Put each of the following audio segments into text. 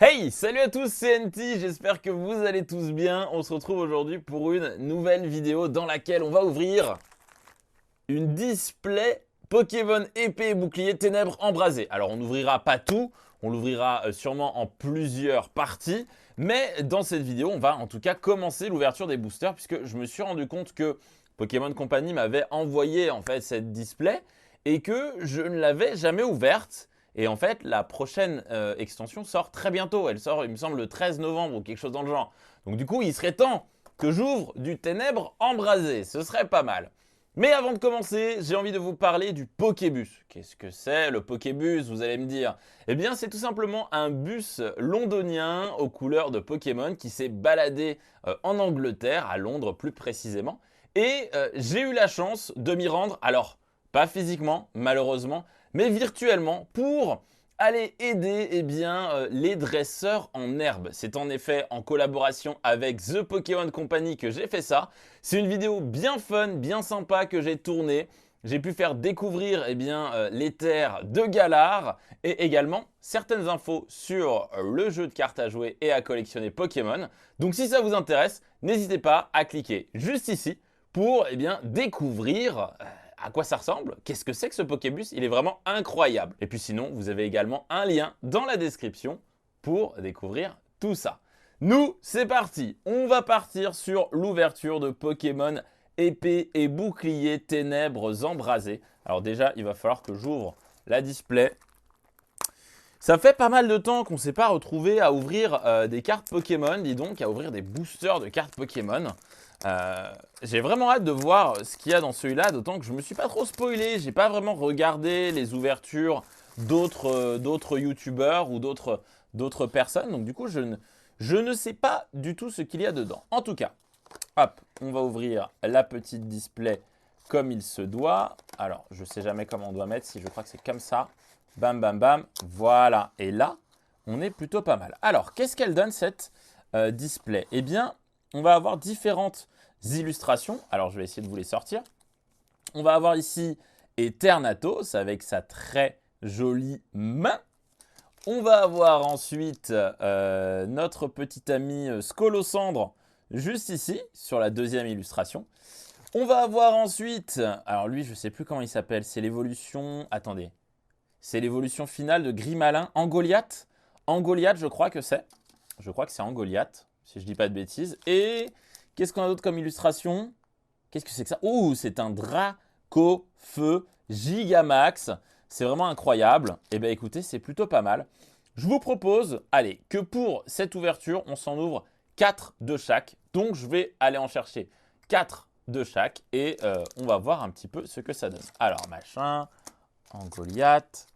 Hey, salut à tous, c'est NT, j'espère que vous allez tous bien. On se retrouve aujourd'hui pour une nouvelle vidéo dans laquelle on va ouvrir une display Pokémon épée et bouclier ténèbres embrasées. Alors on n'ouvrira pas tout, on l'ouvrira sûrement en plusieurs parties, mais dans cette vidéo on va en tout cas commencer l'ouverture des boosters puisque je me suis rendu compte que Pokémon Company m'avait envoyé en fait cette display et que je ne l'avais jamais ouverte. Et en fait, la prochaine extension sort très bientôt. Elle sort, il me semble, le 13 novembre ou quelque chose dans le genre. Donc du coup, il serait temps que j'ouvre du ténèbres embrasé. Ce serait pas mal. Mais avant de commencer, j'ai envie de vous parler du Pokébus. Qu'est-ce que c'est le Pokébus, vous allez me dire? Eh bien, c'est tout simplement un bus londonien aux couleurs de Pokémon qui s'est baladé en Angleterre, à Londres plus précisément. Et j'ai eu la chance de m'y rendre. Alors, pas physiquement, malheureusement, mais virtuellement pour aller aider les dresseurs en herbe. C'est en effet en collaboration avec The Pokémon Company que j'ai fait ça. C'est une vidéo bien fun, bien sympa que j'ai tournée. J'ai pu faire découvrir les terres de Galar et également certaines infos sur le jeu de cartes à jouer et à collectionner Pokémon. Donc si ça vous intéresse, n'hésitez pas à cliquer juste ici pour découvrir à quoi ça ressemble, qu'est-ce que c'est que ce Pokébus, il est vraiment incroyable. Et puis sinon, vous avez également un lien dans la description pour découvrir tout ça. Nous, c'est parti. On va partir sur l'ouverture de Pokémon épée et bouclier ténèbres embrasées. Alors déjà, il va falloir que j'ouvre la display. Ça fait pas mal de temps qu'on ne s'est pas retrouvé à ouvrir des cartes Pokémon, dis donc, à ouvrir des boosters de cartes Pokémon. J'ai vraiment hâte de voir ce qu'il y a dans celui-là, d'autant que je me suis pas trop spoilé, j'ai pas vraiment regardé les ouvertures d'autres youtubeurs ou d'autres personnes, donc du coup je ne sais pas du tout ce qu'il y a dedans. En tout cas, hop, on va ouvrir la petite display comme il se doit. Alors, je sais jamais comment on doit mettre, si je crois que c'est comme ça. Bam, bam, bam, voilà. Et là, on est plutôt pas mal. Alors, qu'est-ce qu'elle donne cette display? Eh bien, on va avoir différentes illustrations. Alors, je vais essayer de vous les sortir. On va avoir ici Eternatus avec sa très jolie main. On va avoir ensuite notre petit ami Scolosandre juste ici, sur la deuxième illustration. On va avoir ensuite, alors lui, je ne sais plus comment il s'appelle, c'est l'évolution, attendez, c'est l'évolution finale de Grimalin, Angoliath. Angoliath, je crois que c'est. Je crois que c'est Angoliath, si je dis pas de bêtises. Et qu'est-ce qu'on a d'autre comme illustration? Qu'est-ce que c'est que ça? Oh, c'est un Dracaufeu Gigamax. C'est vraiment incroyable. Eh bien, écoutez, c'est plutôt pas mal. Je vous propose, allez, que pour cette ouverture, on s'en ouvre 4 de chaque. Donc, je vais aller en chercher 4 de chaque et on va voir un petit peu ce que ça donne. Alors, machin, Angoliath,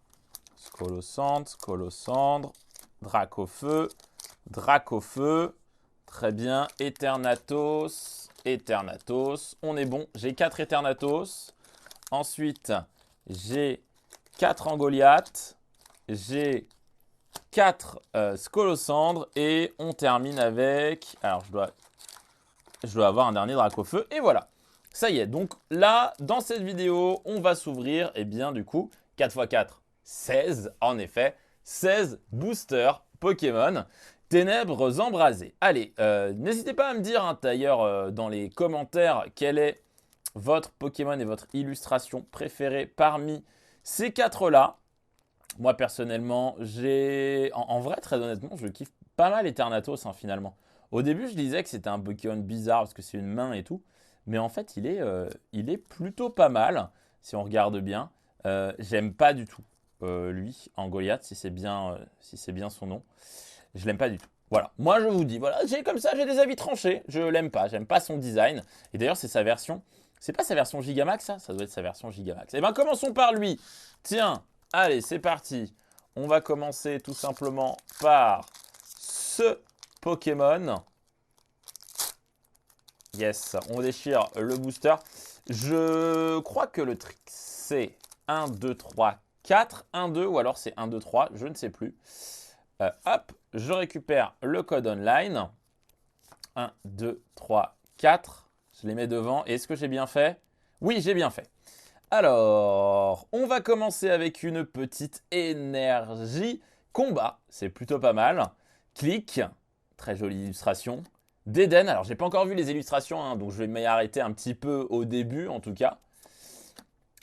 Scolosandre, Dracaufeu, très bien, Eternatus, on est bon, j'ai 4 Eternatus, ensuite j'ai 4 Angoliath, j'ai 4 Scolosandre et on termine avec, alors je dois avoir un dernier Dracaufeu et voilà. Ça y est, donc là, dans cette vidéo, on va s'ouvrir, du coup, 4 x 4, 16, en effet, 16 boosters Pokémon ténèbres embrasées. Allez, n'hésitez pas à me dire, d'ailleurs, dans les commentaires, quel est votre Pokémon et votre illustration préférée parmi ces 4-là. Moi, personnellement, en vrai, très honnêtement, je kiffe pas mal Eternatus, finalement. Au début, je disais que c'était un Pokémon bizarre parce que c'est une main et tout. Mais en fait, il est plutôt pas mal, si on regarde bien. J'aime pas du tout lui, Angoliath, si c'est bien son nom. Je l'aime pas du tout. Voilà, moi je vous dis, voilà, j'ai des avis tranchés. Je l'aime pas, j'aime pas son design. Et d'ailleurs, c'est sa version. C'est pas sa version Gigamax, ça? Ça doit être sa version Gigamax. Eh bien, commençons par lui. Tiens, allez, c'est parti. On va commencer tout simplement par ce Pokémon. Yes, on déchire le booster. Je crois que le trick, c'est 1, 2, 3, 4, 1, 2, ou alors c'est 1, 2, 3, je ne sais plus. Hop, je récupère le code online. 1, 2, 3, 4. Je les mets devant. Et est-ce que j'ai bien fait? Oui, j'ai bien fait. Alors, on va commencer avec une petite énergie combat. C'est plutôt pas mal. Click, très jolie illustration. D'Eden, alors j'ai pas encore vu les illustrations, hein, donc je vais m'y arrêter un petit peu au début en tout cas.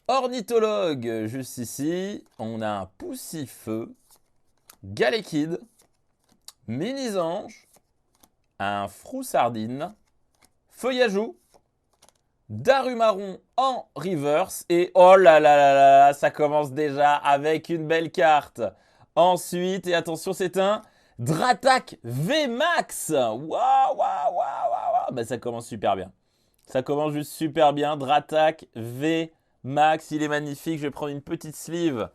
Ornithologue, juste ici. On a un Poussifeu, Galekid, Mini-Ange, un Froussardine, Feuillajou, Darumaron en reverse. Et oh là là là là, ça commence déjà avec une belle carte. Ensuite, et attention, c'est un Dratak VMAX. Waouh, waouh, waouh, waouh. Bah, ça commence super bien. Ça commence juste super bien. Dratak VMAX, il est magnifique. Je vais prendre une petite sleeve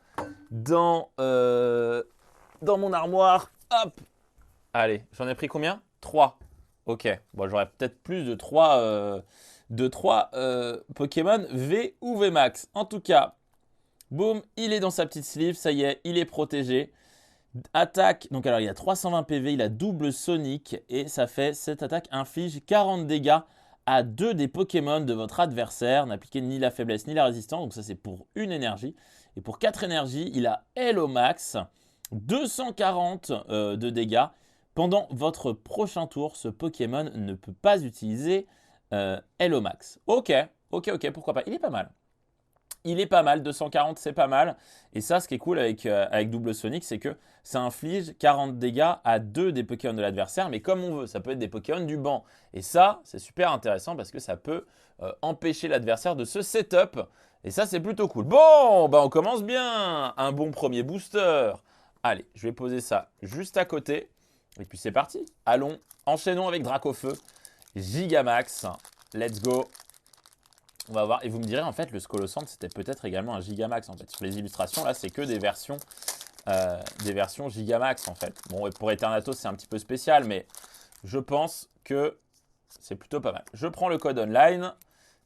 dans mon armoire. Hop. Allez, j'en ai pris combien? 3. Ok. Bon, j'aurais peut-être plus de 3 Pokémon V ou VMAX. En tout cas, boum, il est dans sa petite sleeve. Ça y est, il est protégé. Attaque, donc alors il a 320 PV, il a double Sonic et ça fait, cette attaque inflige 40 dégâts à 2 des Pokémon de votre adversaire. N'appliquez ni la faiblesse ni la résistance, donc ça c'est pour une énergie. Et pour 4 énergies, il a Hello Max, 240 de dégâts. Pendant votre prochain tour, ce Pokémon ne peut pas utiliser Hello Max. Ok, pourquoi pas. Il est pas mal. Il est pas mal, 240 c'est pas mal. Et ça, ce qui est cool avec Double Sonic, c'est que ça inflige 40 dégâts à 2 des Pokémon de l'adversaire, mais comme on veut. Ça peut être des Pokémon du banc. Et ça, c'est super intéressant parce que ça peut empêcher l'adversaire de se setup. Et ça, c'est plutôt cool. Bon, bah on commence bien. Un bon premier booster. Allez, je vais poser ça juste à côté. Et puis c'est parti. Allons, enchaînons avec Dracofeu. Gigamax. Let's go. On va voir, et vous me direz en fait le Scolosand c'était peut-être également un Gigamax en fait. Sur les illustrations là c'est que des versions Gigamax en fait. Bon, et pour Eternatus c'est un petit peu spécial, mais je pense que c'est plutôt pas mal. Je prends le code online,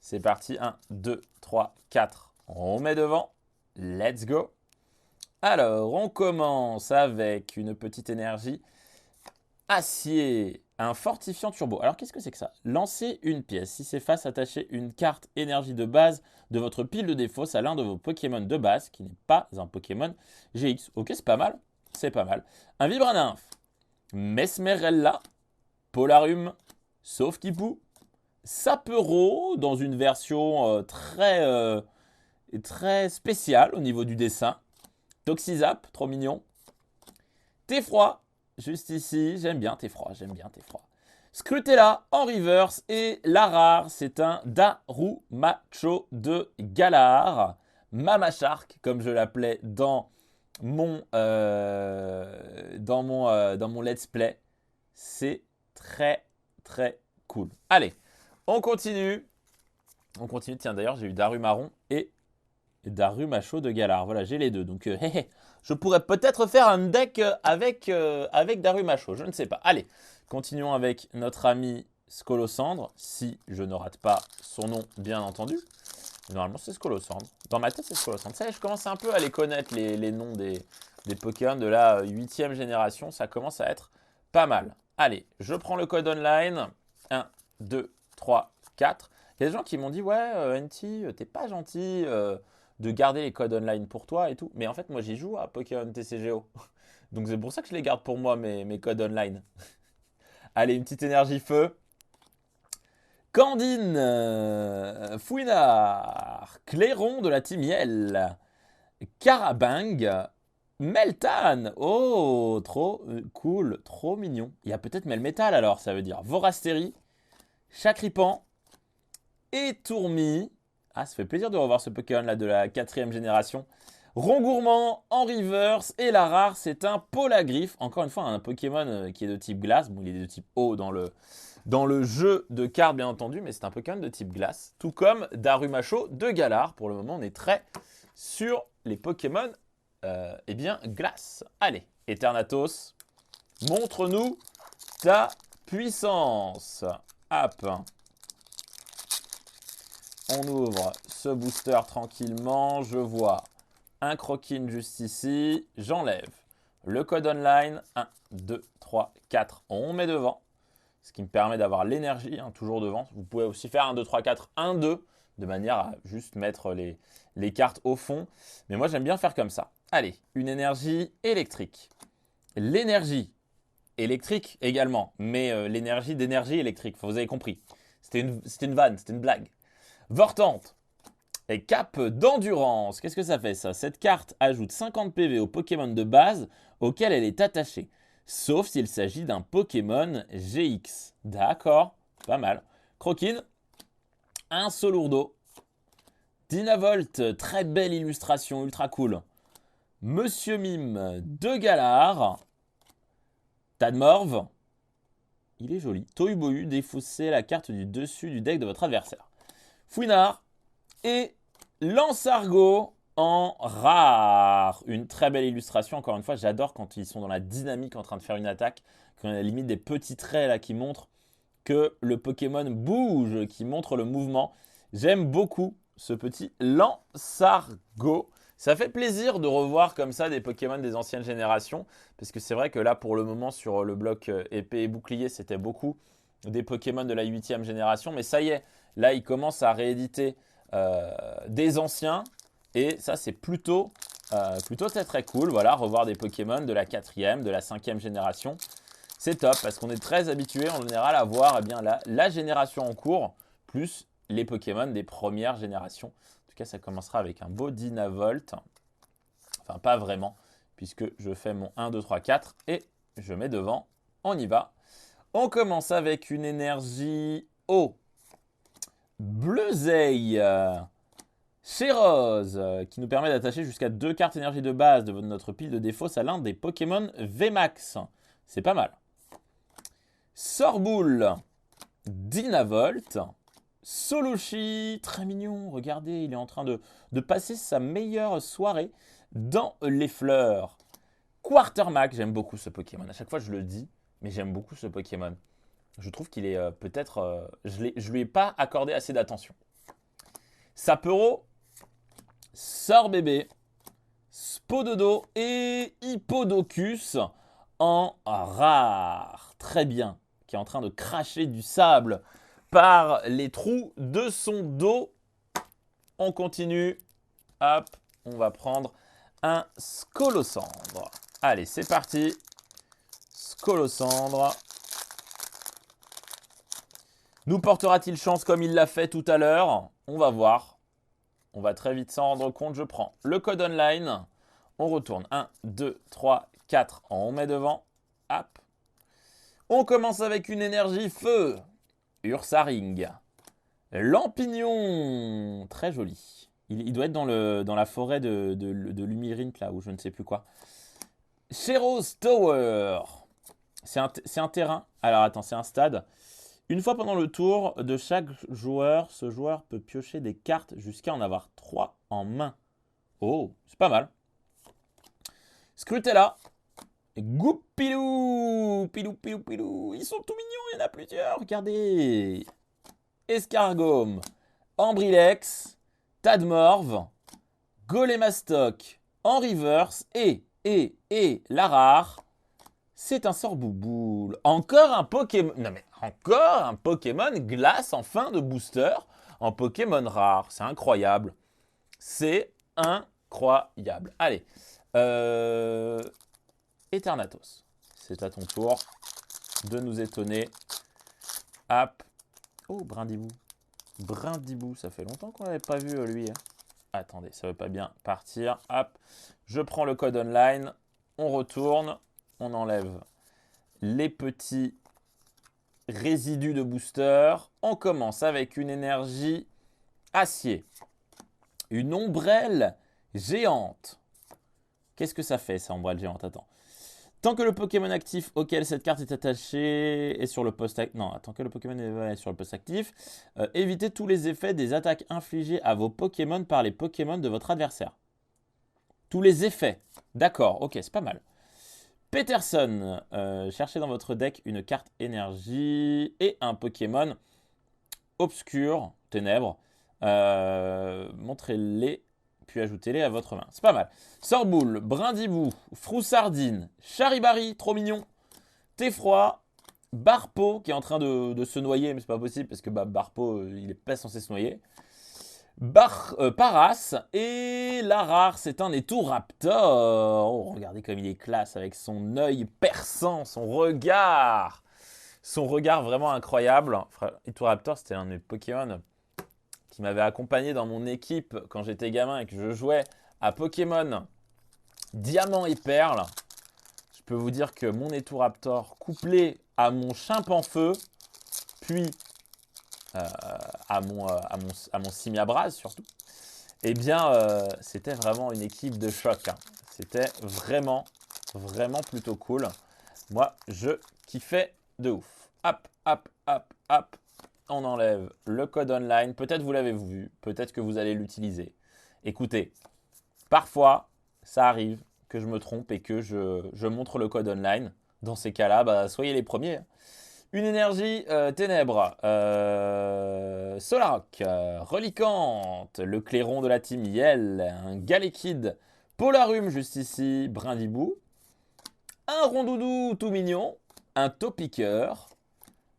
c'est parti, 1, 2, 3, 4, on met devant, let's go. Alors on commence avec une petite énergie acier. Un fortifiant turbo. Alors, qu'est-ce que c'est que ça? Lancez une pièce. Si c'est face, attachez une carte énergie de base de votre pile de défausse à l'un de vos Pokémon de base, qui n'est pas un Pokémon GX. Ok, c'est pas mal. C'est pas mal. Un Vibranymph. Mesmerella. Polarium. Sauf-Kipu. Sapero, dans une version très spéciale au niveau du dessin. Toxizap, trop mignon. Theffroi. Juste ici, j'aime bien Theffroi, Scrutella en reverse et la rare, c'est un Darumacho de Galar. Mama Shark, comme je l'appelais dans mon let's play. C'est très très cool. Allez, on continue. Tiens, d'ailleurs, j'ai eu Darumaron et Darumacho de Galar. Voilà, j'ai les deux. Donc, je pourrais peut-être faire un deck avec Darumacho. Je ne sais pas. Allez, continuons avec notre ami Scolosandre. Si je ne rate pas son nom, bien entendu. Normalement, c'est Scolosandre. Dans ma tête, c'est Scolosandre. Ça y est, je commence un peu à les connaître, les noms des Pokémon de la 8e génération. Ça commence à être pas mal. Allez, je prends le code online. 1, 2, 3, 4. Il y a des gens qui m'ont dit, ouais, NT, t'es pas gentil de garder les codes online pour toi et tout. Mais en fait, moi, j'y joue à Pokémon TCGO. Donc, c'est pour ça que je les garde pour moi, mes codes online. Allez, une petite énergie feu. Candine, Fouinard, Clairon de la Team Yell, Carabang, Meltan. Oh, trop cool, trop mignon. Il y a peut-être Melmetal alors, ça veut dire Vorastéry, Chacripan et Tourmi. Ah, ça fait plaisir de revoir ce Pokémon là de la 4e génération. Rongourmand en reverse et la rare c'est un Polagriff. Encore une fois un Pokémon qui est de type glace. Bon, il est de type eau dans le jeu de cartes bien entendu, mais c'est un Pokémon de type glace. Tout comme Darumacho de Galar. Pour le moment on est très sur les Pokémon glace. Allez, Eternatus, montre-nous ta puissance. Hop. On ouvre ce booster tranquillement. Je vois un Croquine juste ici. J'enlève le code online. 1, 2, 3, 4. On met devant. Ce qui me permet d'avoir l'énergie toujours devant. Vous pouvez aussi faire 1, 2, 3, 4, 1, 2. De manière à juste mettre les cartes au fond. Mais moi, j'aime bien faire comme ça. Allez, une énergie électrique. L'énergie électrique également, mais l'énergie d'énergie électrique. Enfin, vous avez compris. C'était une vanne, c'était une blague. Vortante et cape d'endurance. Qu'est-ce que ça fait ça? Cette carte ajoute 50 PV au Pokémon de base auquel elle est attachée. Sauf s'il s'agit d'un Pokémon GX. D'accord, pas mal. Croquine, un Solourdo. Dynavolt, très belle illustration, ultra cool. Monsieur Mime, 2 Galar. Tadmorve, il est joli. Tohubohu, défaussez la carte du dessus du deck de votre adversaire. Fouinard et Lansargot en rare. Une très belle illustration, encore une fois, j'adore quand ils sont dans la dynamique en train de faire une attaque, quand il y a à la limite des petits traits là qui montrent que le Pokémon bouge, qui montrent le mouvement. J'aime beaucoup ce petit Lansargot. Ça fait plaisir de revoir comme ça des Pokémon des anciennes générations, parce que c'est vrai que là, pour le moment, sur le bloc épée et bouclier, c'était beaucoup des Pokémon de la 8e génération, mais ça y est, là, ils commencent à rééditer des anciens, et ça, c'est plutôt très très cool. Voilà, revoir des Pokémon de la 4e, de la 5e génération, c'est top, parce qu'on est très habitué en général à voir la génération en cours, plus les Pokémon des premières générations. En tout cas, ça commencera avec un beau Dynavolt. Enfin, pas vraiment, puisque je fais mon 1, 2, 3, 4 et je mets devant. On y va. On commence avec une énergie eau. Bleuzeille. Chérose, qui nous permet d'attacher jusqu'à 2 cartes énergie de base de notre pile de défauts à l'un des Pokémon VMAX. C'est pas mal. Sorboule. Dynavolt. Soloshi, très mignon, regardez, il est en train de passer sa meilleure soirée dans les fleurs. Quartermack, j'aime beaucoup ce Pokémon. À chaque fois, je le dis, mais j'aime beaucoup ce Pokémon. Je trouve qu'il est peut-être... je lui ai pas accordé assez d'attention. Sapero, Sorbébé, Spododo et Hippodocus en rare. Très bien, qui est en train de cracher du sable par les trous de son dos. On continue. Hop, on va prendre un Scolosandre. Allez, c'est parti. Scolosandre. Nous portera-t-il chance comme il l'a fait tout à l'heure? On va voir. On va très vite s'en rendre compte. Je prends le code online. On retourne. 1, 2, 3, 4. On met devant. Hop. On commence avec une énergie feu. Ursaring. Lampignon. Très joli. Il doit être dans la forêt de Lumyrint, là, ou je ne sais plus quoi. Sheros Tower. C'est un terrain. Alors, attends, c'est un stade. Une fois pendant le tour de chaque joueur, ce joueur peut piocher des cartes jusqu'à en avoir 3 en main. Oh, c'est pas mal. Scrutella. Goupilou. Pilou, pilou, pilou. Ils sont tout mignons, il y en a plusieurs. Regardez. Escargome. Ambrilex. Tadmorve. Golémastoc. En reverse. Et la rare. C'est un Sorbouboule. Encore un Pokémon. Non mais encore un Pokémon glace en fin de booster. En Pokémon rare. C'est incroyable. C'est incroyable. Allez. Eternatus. C'est à ton tour de nous étonner. Hop. Oh, Brindibou. Brindibou, ça fait longtemps qu'on n'avait pas vu lui. Attendez, ça ne veut pas bien partir. Hop. Je prends le code online. On retourne. On enlève les petits résidus de booster. On commence avec une énergie acier. Une ombrelle géante. Qu'est-ce que ça fait, ça, ombrelle géante? Attends. Tant que le Pokémon actif auquel cette carte est attachée est sur le poste actif... Non, tant que le Pokémon est sur le poste actif, évitez tous les effets des attaques infligées à vos Pokémon par les Pokémon de votre adversaire. Tous les effets. D'accord, ok, c'est pas mal. Peterson, cherchez dans votre deck une carte énergie et un Pokémon obscur, ténèbres. Montrez-les, puis ajoutez-les à votre main. C'est pas mal. Sorboule, Brindibou, Froussardine, Charibari, trop mignon. Theffroi, Barpo, qui est en train de se noyer, mais c'est pas possible parce que Barpo, il est pas censé se noyer. Paras. Et la rare, c'est un Etoraptor. Oh, regardez comme il est classe avec son œil perçant, son regard. Son regard vraiment incroyable. Etoraptor, c'était un de mes Pokémon qui m'avait accompagné dans mon équipe quand j'étais gamin et que je jouais à Pokémon Diamant et Perle. Je peux vous dire que mon Etoraptor, couplé à mon Chimpanfeu, puis à mon Simiabras surtout, eh bien, c'était vraiment une équipe de choc. Hein. C'était vraiment, vraiment plutôt cool. Moi, je kiffais de ouf. Hop, hop, hop, hop. On enlève le code online. Peut-être vous l'avez vu, peut-être que vous allez l'utiliser. Écoutez, parfois, ça arrive que je me trompe et que je montre le code online. Dans ces cas-là, bah, soyez les premiers. Une énergie ténèbres, Solrock, Reliquante, le clairon de la team Yell, un Galekid, Polarum juste ici, Brindibou, un Rondoudou tout mignon, un Topiqueur,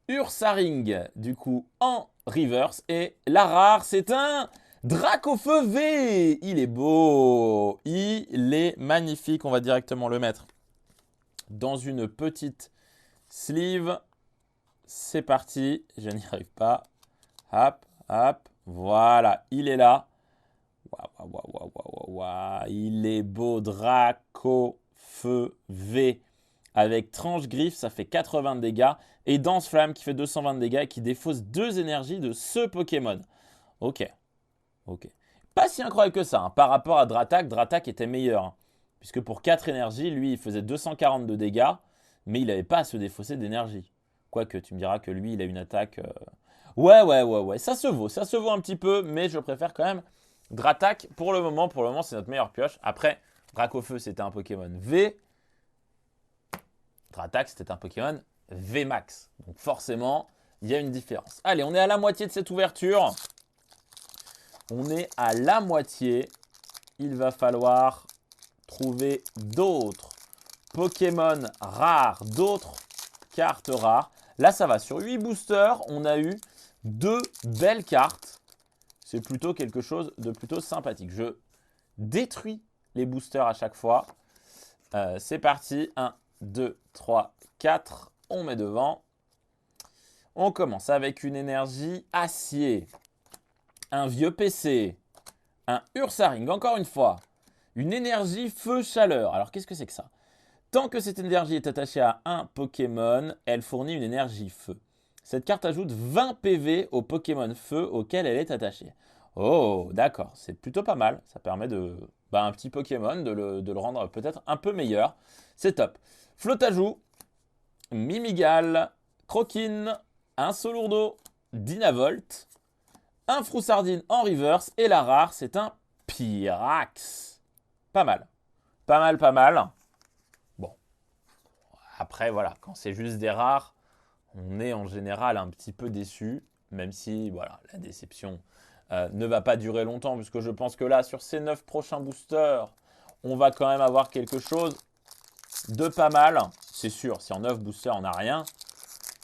Ursaring du coup en reverse et la rare c'est un Dracofeu V. Il est beau, il est magnifique, on va directement le mettre dans une petite sleeve. C'est parti, je n'y arrive pas. Hop, hop, voilà, il est là. Waouh, waouh, waouh, waouh, waouh, il est beau, Draco Feu V. Avec tranche griffe, ça fait 80 de dégâts. Et Danse Flamme qui fait 220 de dégâts et qui défausse 2 énergies de ce Pokémon. Ok, ok. Pas si incroyable que ça. Hein. Par rapport à Dratak, Dratak était meilleur. Hein. Puisque pour 4 énergies, lui, il faisait 240 de dégâts. Mais il n'avait pas à se défausser d'énergie. Quoique, tu me diras que lui, il a une attaque... Ouais. Ça se vaut un petit peu, mais je préfère quand même Dratak pour le moment. Pour le moment, c'est notre meilleure pioche. Après, Dracofeu, c'était un Pokémon V. Dratak, c'était un Pokémon VMAX. Donc forcément, il y a une différence. Allez, on est à la moitié de cette ouverture. On est à la moitié. Il va falloir trouver d'autres Pokémon rares, d'autres cartes rares. Là, ça va. Sur 8 boosters, on a eu 2 belles cartes. C'est plutôt quelque chose de plutôt sympathique. Je détruis les boosters à chaque fois. C'est parti. 1, 2, 3, 4. On met devant. On commence avec une énergie acier. Un vieux PC. Un Ursaring, encore une fois. Une énergie feu-chaleur. Alors, qu'est-ce que c'est que ça ? Tant que cette énergie est attachée à un Pokémon, elle fournit une énergie feu. Cette carte ajoute 20 PV au Pokémon feu auquel elle est attachée. Oh, d'accord, c'est plutôt pas mal. Ça permet un petit Pokémon de le rendre peut-être un peu meilleur. C'est top. Flottajoux, Mimigal, Croquine, un Solourdo, Dynavolt, un Froussardine en reverse et la rare, c'est un Pyrax. Pas mal. Pas mal. Après, voilà, quand c'est juste des rares, on est en général un petit peu déçu, même si voilà, la déception ne va pas durer longtemps, puisque je pense que là, sur ces 9 prochains boosters, on va quand même avoir quelque chose de pas mal. C'est sûr, si en 9 boosters, on n'a rien,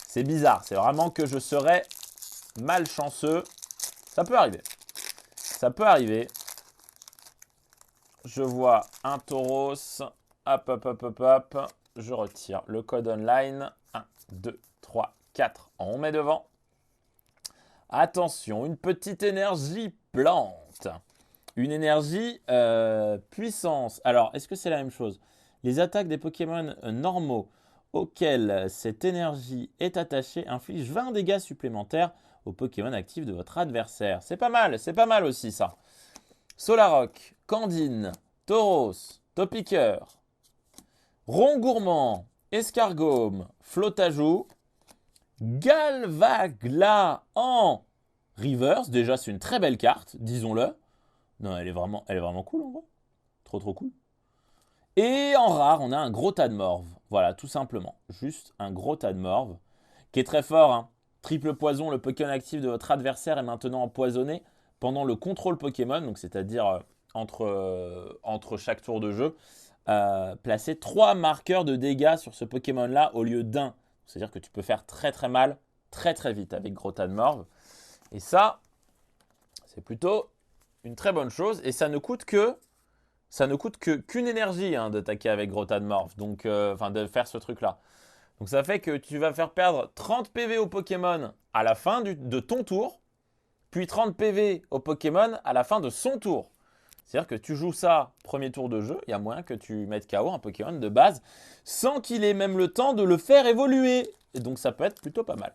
c'est bizarre. C'est vraiment que je serais malchanceux. Ça peut arriver. Ça peut arriver. Je vois un Tauros. Hop. Je retire le code online. 1, 2, 3, 4. On met devant. Attention, une petite énergie plante. Une énergie puissance. Alors, est-ce que c'est la même chose ? Les attaques des Pokémon normaux auxquels cette énergie est attachée infligent 20 dégâts supplémentaires aux Pokémon actifs de votre adversaire. C'est pas mal aussi ça. Solrock, Candine, Tauros, Topiqueur, Rongourmand, Escargome, Flottajoux, Galvagla en reverse. Déjà, c'est une très belle carte, disons-le. Non, elle est vraiment cool en vrai. Trop cool. Et en rare, on a un gros tas de morve. Voilà, tout simplement. Juste un gros tas de morve. Qui est très fort. Hein. Triple poison, le Pokémon actif de votre adversaire est maintenant empoisonné pendant le contrôle Pokémon. Donc, c'est-à-dire entre chaque tour de jeu. Placer 3 marqueurs de dégâts sur ce Pokémon-là au lieu d'un. C'est-à-dire que tu peux faire très mal, très vite avec gros tas de morve. Et ça, c'est plutôt une très bonne chose. Et ça ne coûte qu'une énergie hein, d'attaquer avec Grotanmorph. Donc, enfin, de faire ce truc-là. Donc, ça fait que tu vas faire perdre 30 PV au Pokémon à la fin de ton tour. Puis 30 PV au Pokémon à la fin de son tour. C'est-à-dire que tu joues ça premier tour de jeu, il y a moyen que tu mettes KO un Pokémon de base sans qu'il ait même le temps de le faire évoluer. Et donc ça peut être plutôt pas mal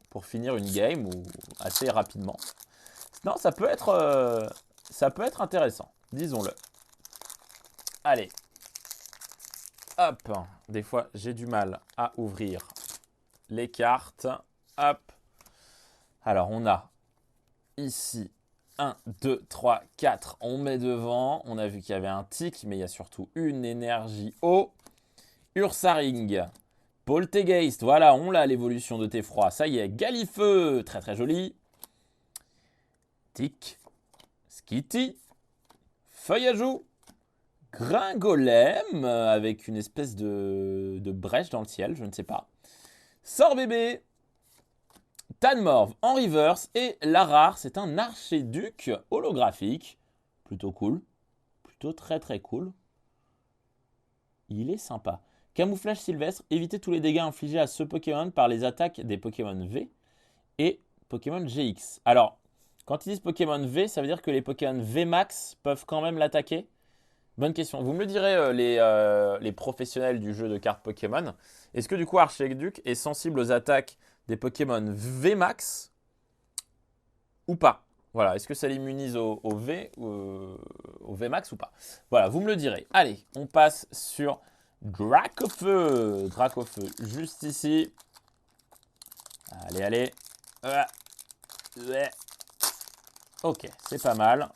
pour finir une game ou assez rapidement. Non, ça peut être intéressant, disons-le. Allez. Hop. Des fois, j'ai du mal à ouvrir les cartes. Hop. Alors, on a ici 1, 2, 3, 4. On met devant. On a vu qu'il y avait un tic, mais il y a surtout une énergie eau. Ursaring. Poltegeist. Voilà, on l'a l'évolution de Teffroi. Ça y est, Galifeu. Très très joli. Tic. Skitty. Feuillajou. Gringolem. Avec une espèce de brèche dans le ciel, je ne sais pas. Sorbébé. Tanmorph en reverse et la rare, c'est un archéduc holographique. Plutôt cool. Plutôt très très cool. Il est sympa. Camouflage sylvestre, évitez tous les dégâts infligés à ce Pokémon par les attaques des Pokémon V et Pokémon GX. Alors, quand ils disent Pokémon V, ça veut dire que les Pokémon V Max peuvent quand même l'attaquer? Bonne question. Vous me le direz, les professionnels du jeu de cartes Pokémon. Est-ce que du coup Archiduc est sensible aux attaques des Pokémon VMAX ou pas? Voilà, est-ce que ça l'immunise au VMAX ou pas? Voilà, vous me le direz. Allez, on passe sur Dracofeu. Dracofeu, juste ici. Allez, allez. Ok, c'est pas mal.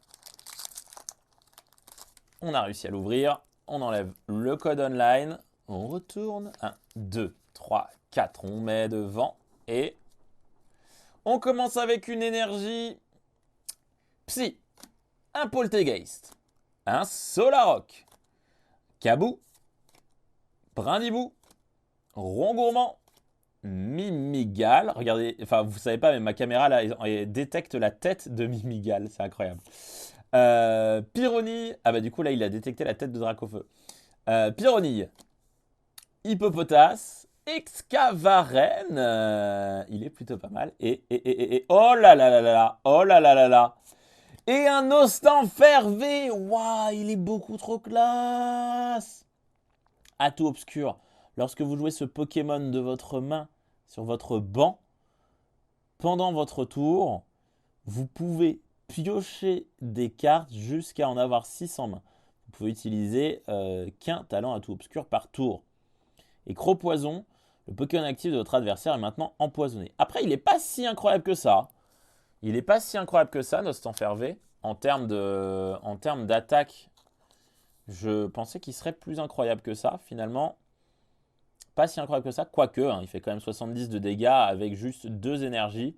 On a réussi à l'ouvrir. On enlève le code online. On retourne. 1, 2, 3, 4. On met devant. Et on commence avec une énergie Psy, un Poltegeist, un Solaroc, Kabou, Brindibou, Rongourmand, Mimigal. Regardez, enfin vous savez pas, mais ma caméra là elle détecte la tête de Mimigal, c'est incroyable. Pyronille, ah bah du coup là il a détecté la tête de Dracofeu. Pyronille, Hippopotas, Excavaren, il est plutôt pas mal. Et oh là là là là là, oh là là là là. Et un Ostanfervé, waouh, il est beaucoup trop classe. Atout obscur, lorsque vous jouez ce Pokémon de votre main sur votre banc, pendant votre tour, vous pouvez piocher des cartes jusqu'à en avoir 6 en main. Vous pouvez utiliser qu'un talent Atout obscur par tour. Et Croc-Poison, le Pokémon actif de votre adversaire est maintenant empoisonné. Après, il n'est pas si incroyable que ça. Il n'est pas si incroyable que ça, Nostanfervé. En termes d'attaque, je pensais qu'il serait plus incroyable que ça. Finalement, pas si incroyable que ça. Quoique, hein, il fait quand même 70 de dégâts avec juste 2 énergies.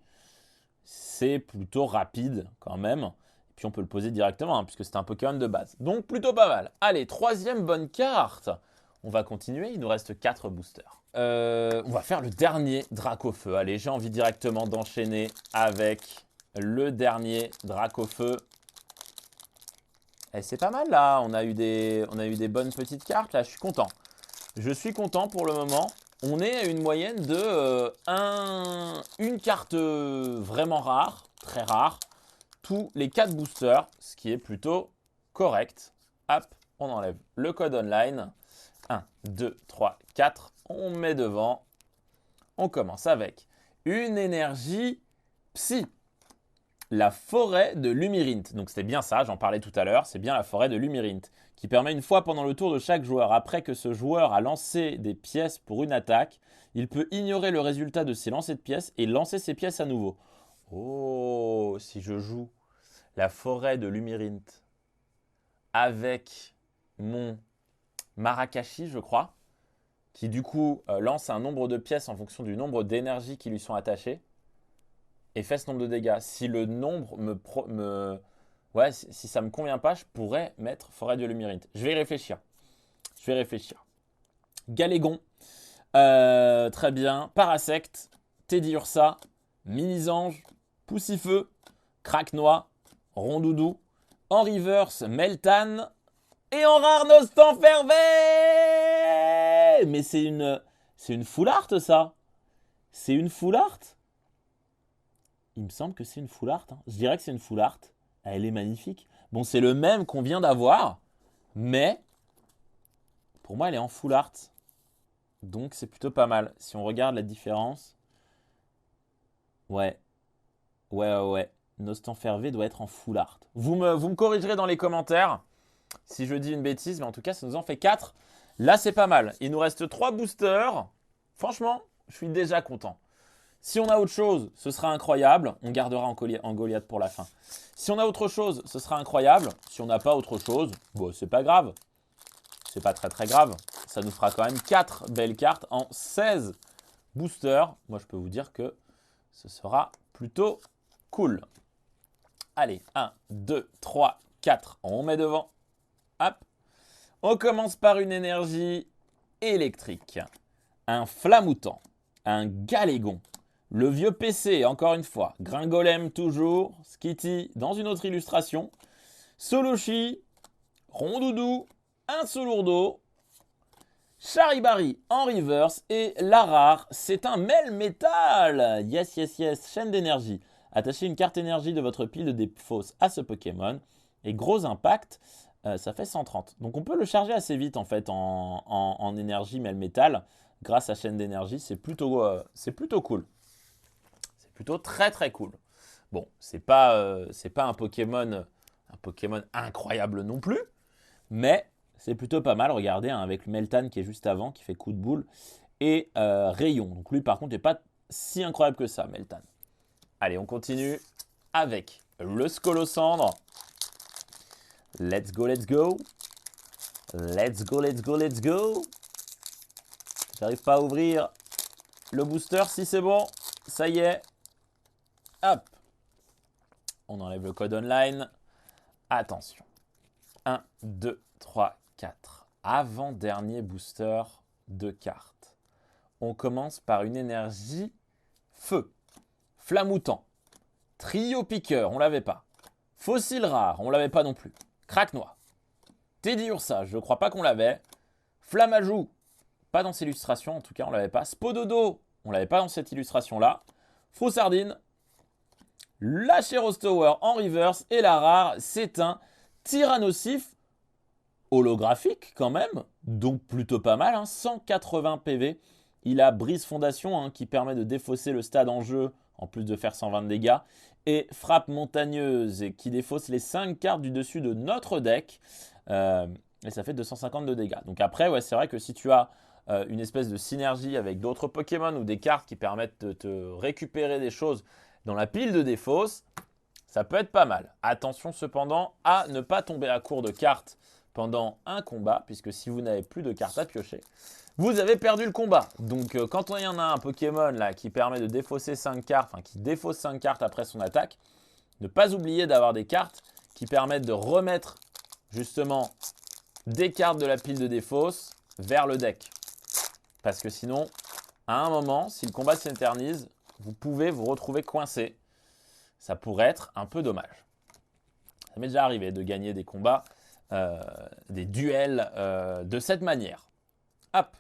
C'est plutôt rapide quand même. Et puis on peut le poser directement, hein, puisque c'est un Pokémon de base. Donc plutôt pas mal. Allez, troisième bonne carte. On va continuer, il nous reste 4 boosters. On va faire le dernier Dracofeu. Allez, j'ai envie directement d'enchaîner avec le dernier Dracofeu. Et c'est pas mal là, on a eu des bonnes petites cartes là, je suis content. Je suis content pour le moment. On est à une moyenne de une carte vraiment rare, très rare, tous les 4 boosters, ce qui est plutôt correct. Hop, on enlève le code online. 1, 2, 3, 4. On met devant. On commence avec une énergie Psy. La forêt de Lumyrinthe. Donc c'était bien ça, j'en parlais tout à l'heure. C'est bien la forêt de Lumyrinthe qui permet une fois pendant le tour de chaque joueur, après que ce joueur a lancé des pièces pour une attaque, il peut ignorer le résultat de ses lancers de pièces et lancer ses pièces à nouveau. Oh, si je joue la forêt de Lumyrinthe avec mon Marakashi, je crois, qui du coup lance un nombre de pièces en fonction du nombre d'énergies qui lui sont attachées et fait ce nombre de dégâts. Si le nombre si ça me convient pas, je pourrais mettre forêt de Lumyrinthe. Je vais y réfléchir. Galégon, très bien. Parasect, Teddy Ursa, Mini-Ange, Poussifeu, Craque-Noix, Rondoudou. En reverse, Meltan. Et en rare, Nostanfervé. Mais c'est une full art, ça. C'est une full art. Il me semble que c'est une full art. Hein. Je dirais que c'est une full art. Elle est magnifique. Bon, c'est le même qu'on vient d'avoir. Mais, pour moi, elle est en full art. Donc, c'est plutôt pas mal. Si on regarde la différence. Ouais. Ouais. Nostanfervé doit être en full art. Vous me corrigerez dans les commentaires si je dis une bêtise. Mais en tout cas, ça nous en fait 4. Là, c'est pas mal. Il nous reste 3 boosters. Franchement, je suis déjà content. Si on a autre chose, ce sera incroyable. On gardera en Goliath pour la fin. Si on a autre chose, ce sera incroyable. Si on n'a pas autre chose, bon, c'est pas grave. C'est pas très grave. Ça nous fera quand même 4 belles cartes en 16 boosters. Moi, je peux vous dire que ce sera plutôt cool. Allez, 1, 2, 3, 4. On met devant. Hop. On commence par une énergie électrique. Un Flamoutant. Un Galégon. Le vieux PC, encore une fois. Gringolem toujours. Skitty dans une autre illustration. Soloshi. Rondoudou. Un Solourdo. Charibari en reverse. Et la rare, c'est un Melmetal. Yes. Chaîne d'énergie. Attachez une carte énergie de votre pile de défausse à ce Pokémon. Et gros impact, ça fait 130. Donc on peut le charger assez vite en fait en énergie Melmetal. Grâce à chaîne d'énergie, c'est plutôt cool. C'est plutôt très cool. Bon, c'est pas un Pokémon incroyable non plus, mais c'est plutôt pas mal. Regardez, hein, avec le Meltan qui est juste avant, qui fait coup de boule, et Rayon. Donc lui, par contre, n'est pas si incroyable que ça, Meltan. Allez, on continue avec le Scolosandre. Let's go. J'arrive pas à ouvrir le booster. Si c'est bon, ça y est. Hop. On enlève le code online. Attention. 1, 2, 3, 4. Avant-dernier booster de cartes. On commence par une énergie feu. Flamoutant. Trio piqueur, on l'avait pas. Fossile rare, on l'avait pas non plus. Craquenois. Teddy Ursa, je crois pas qu'on l'avait. Flamajou, pas dans cette illustration, en tout cas on l'avait pas. Spododo, on l'avait pas dans cette illustration là. Froussardine. La Tower en reverse. Et la rare, c'est un Tyrannosif holographique quand même. Donc plutôt pas mal, hein, 180 PV. Il a Brise Fondation hein, qui permet de défausser le stade en jeu en plus de faire 120 de dégâts. Et Frappe Montagneuse qui défausse les 5 cartes du dessus de notre deck. Et ça fait 250 de dégâts. Donc après, ouais, c'est vrai que si tu as une espèce de synergie avec d'autres Pokémon ou des cartes qui permettent de te récupérer des choses dans la pile de défausse, ça peut être pas mal. Attention cependant à ne pas tomber à court de cartes pendant un combat, puisque si vous n'avez plus de cartes à piocher, vous avez perdu le combat. Donc quand il y en a un Pokémon là qui permet de défausser 5 cartes, enfin qui défausse 5 cartes après son attaque, ne pas oublier d'avoir des cartes qui permettent de remettre justement des cartes de la pile de défausse vers le deck. Parce que sinon, à un moment, si le combat s'éternise, vous pouvez vous retrouver coincé. Ça pourrait être un peu dommage. Ça m'est déjà arrivé de gagner des combats, des duels de cette manière. Hop.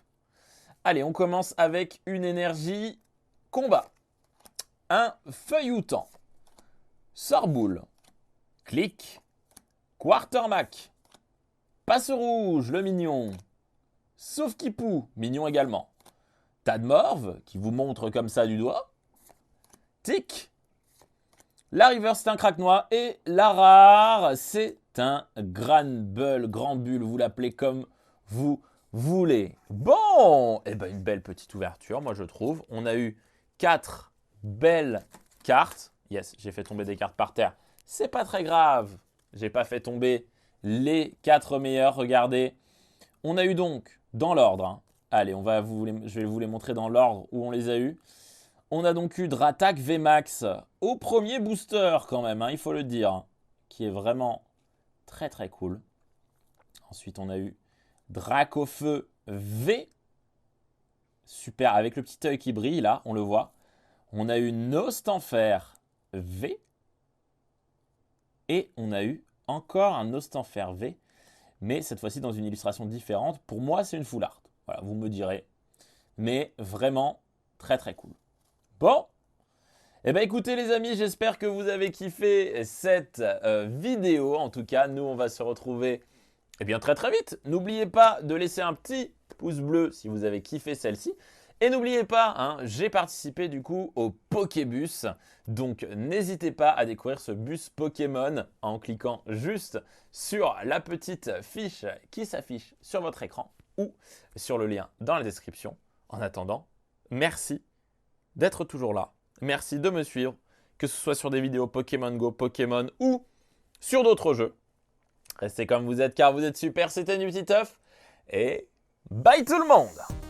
Allez, on commence avec une énergie combat. Un Feuilloutant. Sorboule. Clic. Quartermac. Passe rouge, le mignon. Sauf Kipou, mignon également. Tadmorve, qui vous montre comme ça du doigt. Tic. La reverse, c'est un craquenois. Et la rare, c'est un Granbull. Vous l'appelez comme vous voulez. Bon, et ben une belle petite ouverture, moi je trouve. On a eu 4 belles cartes. Yes, j'ai fait tomber des cartes par terre. C'est pas très grave. J'ai pas fait tomber les 4 meilleures. Regardez. On a eu donc, dans l'ordre, hein. Allez, je vais vous les montrer dans l'ordre où on les a eu. On a donc eu Dratak VMAX au premier booster quand même, hein, il faut le dire, hein, qui est vraiment très cool. Ensuite, on a eu Dracofeu V. Super, avec le petit œil qui brille là, on le voit. On a eu Nostanfer V. Et on a eu encore un Ostanfer V, mais cette fois-ci dans une illustration différente. Pour moi, c'est une full art. Voilà, vous me direz. Mais vraiment très très cool. Bon, eh bien écoutez les amis, j'espère que vous avez kiffé cette vidéo. En tout cas, nous on va se retrouver bien très très vite. N'oubliez pas de laisser un petit pouce bleu si vous avez kiffé celle-ci. Et n'oubliez pas, hein, j'ai participé du coup au Pokébus. Donc n'hésitez pas à découvrir ce bus Pokémon en cliquant juste sur la petite fiche qui s'affiche sur votre écran ou sur le lien dans la description. En attendant, merci d'être toujours là. Merci de me suivre, que ce soit sur des vidéos Pokémon Go, Pokémon ou sur d'autres jeux. Restez comme vous êtes car vous êtes super, c'était Nutiteuf et bye tout le monde!